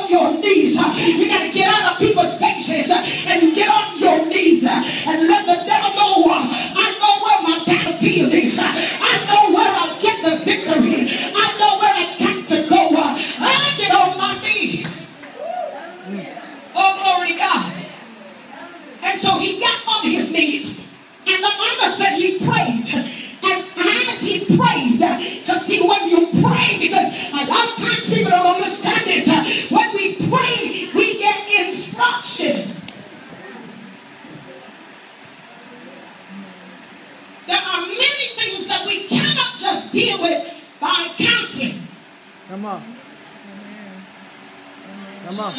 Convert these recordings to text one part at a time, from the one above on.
on your knees. You got to get out of people's faces and get on your knees and let the devil know, I know where my battlefield is. I know where I'll get the victory. I know where I got to go. I get on my knees. Oh, glory to God. And so he got on his knees. And the Bible said he prayed. And as he prayed, because see, when you pray, because a lot of times people don't understand it, when we pray, we get instructions. There are many things that we cannot just deal with by counseling. Come on. Come on.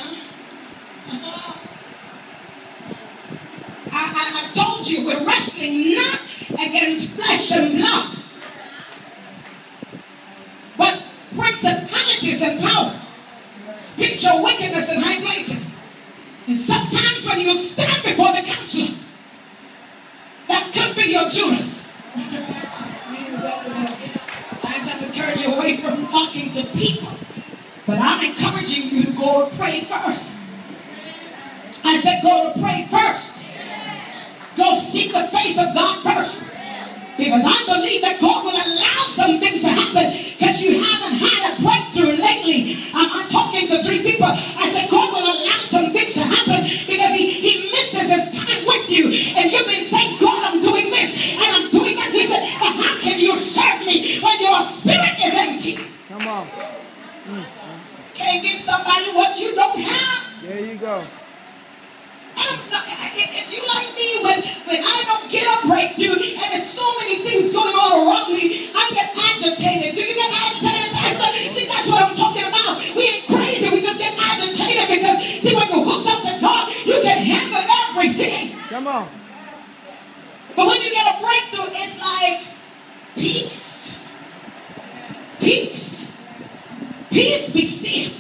I told you we're wrestling not against flesh and blood, but principalities and powers, spiritual wickedness in high places. And sometimes when you stand before the counselor, that could be your Judas. I try to turn you away from talking to people, but I'm encouraging you to go to pray first. I said go to pray first. Go seek the face of God first. Because I believe that God will allow some things to happen because you haven't had a breakthrough lately. I'm talking to 3 people. I said God will allow some things to happen because he misses his time with you. And you've been saying, God, I'm doing this and I'm doing that. He said, and how can you serve me when your spirit is empty? Come on. Can't give somebody what you don't have. There you go. I don't know, if you like me, when I don't get a breakthrough and there's so many things going on around me, I get agitated. Do you get agitated, Pastor? See, that's what I'm talking about. We ain't crazy. We just get agitated because, see, when you're hooked up to God, you can handle everything. Come on. But when you get a breakthrough, it's like peace. Peace. Peace be still.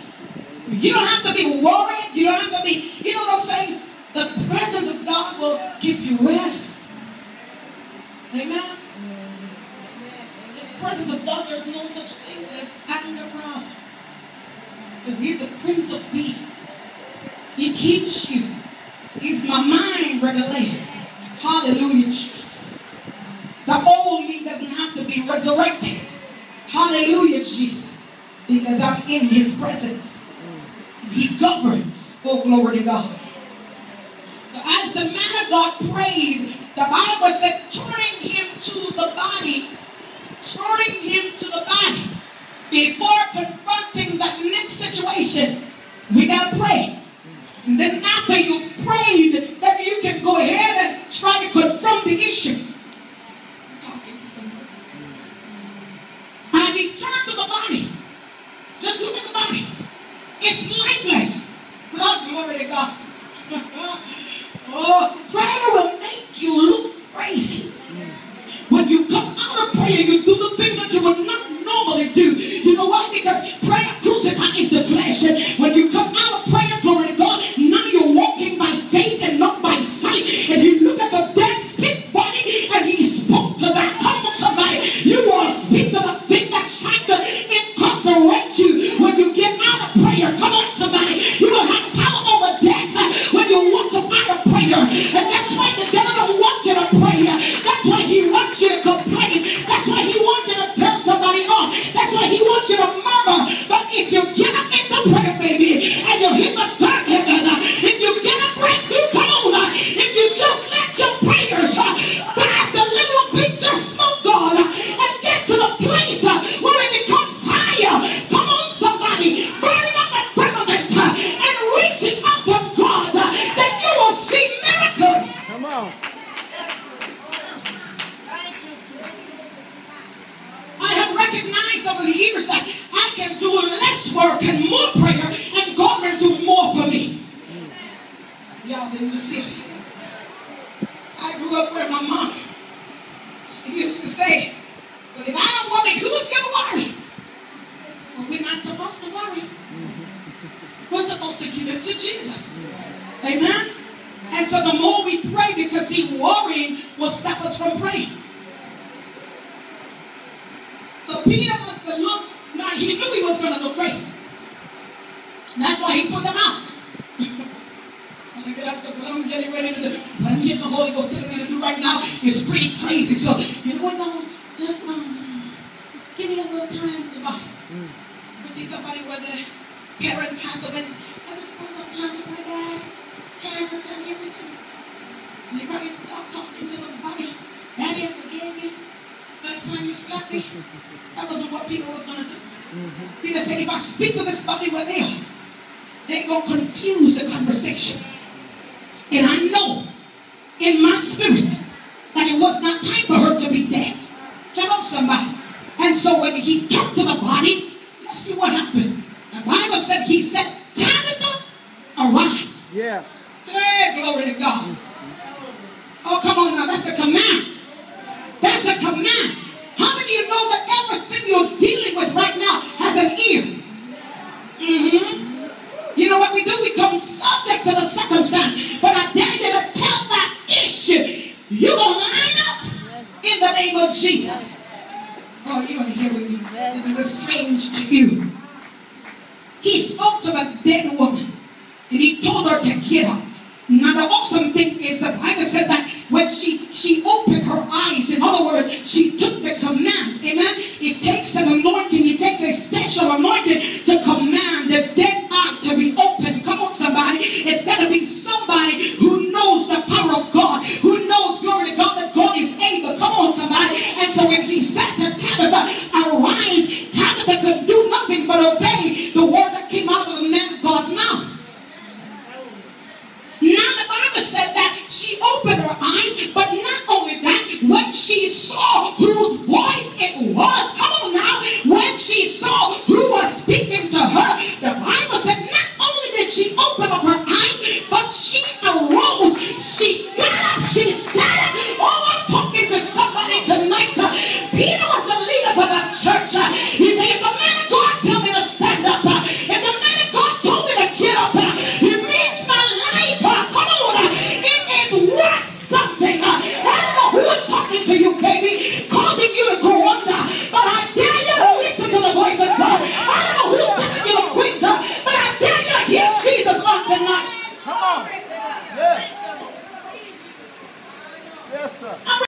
You don't have to be worried. You don't have to be, you know what I'm saying? The presence of God will give you rest. Amen? The presence of God, there's no such thing as anger problem. Because he's the Prince of Peace. He keeps you. He's my mind regulated. Hallelujah, Jesus. The old me doesn't have to be resurrected. Hallelujah, Jesus. Because I'm in his presence. He governs. Oh, glory to God. As the man of God prayed, the Bible said, turning him to the body. Turning him to the body. Before confronting that next situation, we got to pray. And then after you prayed, then you can go ahead and try to confront the issue. I'm talking to somebody. As he turned to the body, just look at the body. It's lifeless. Oh, glory to God. Oh, prayer will make you look crazy. When you come out of prayer, you do the things that you would not normally do. You know why? Because prayer crucifies the flesh. And when you come out of prayer, glory to God, now you're walking by faith and not by sight. And you look at the dead, stiff body, and he spoke to that. Come on, somebody. You want to speak to the thing that's trying to incarcerate you when you get out of prayer. Come on, somebody. You will have power over death when you walk up out of prayer. And that's why the devil don't want you to pray. That's why he wants you to complain. That's why he wants you to tell somebody off. That's why he wants you to murmur. But if you get up into prayer, baby, and you hit the third heaven, if you get a breakthrough, come on, if you just let your prayers pass the little bit, just smoke, God, and get to the place where it becomes fire. Come on, somebody, burning up the firmament and reaching out to God, then you will see miracles. Come on. I have recognized over the years that I can do less work and more prayer, and God will do more for me. Y'all didn't see it. I grew up where my mom, she used to say, but if I don't worry, who's going to worry? Well, we're not supposed to worry. We're supposed to give it to Jesus. Amen? And so the more we pray, because see, worrying will stop us from praying. So Peter must have looked, now he knew he was going to go crazy. And that's why he put them out. What I'm getting ready to do, what I'm getting the Holy Ghost telling me to do right now is pretty crazy. So, you know what, no, just give me a little time to buy. You see somebody where the parent passed away, I just want some time with my dad. Can I just come here with you? And you probably start talking to the body. Daddy, I forgave you. By the time you slapped me, that wasn't what Peter was going to do. Peter said, if I speak to this body where they are, they're going to confuse the conversation. And I know in my spirit that it was not time for her to be dead. Hello, somebody. And so when he talked to the body, let's see what happened. The Bible said he said, Tabitha, arise. Yes. Hey, glory to God. Oh, come on now. That's a command. That's a command. How many of you know that everything you're dealing with right now has an ear? You know what we do? We come subject to the circumstance. But I dare you to tell that issue, you're going to line up in the name of Jesus. Oh, you ain't here with me. Yes. This is strange to you. He spoke to the dead woman and he told her to get up. Now the awesome thing is the Bible said that when she opened her eyes, in other words, she took the command. Amen. It takes an anointing. It takes a special anointing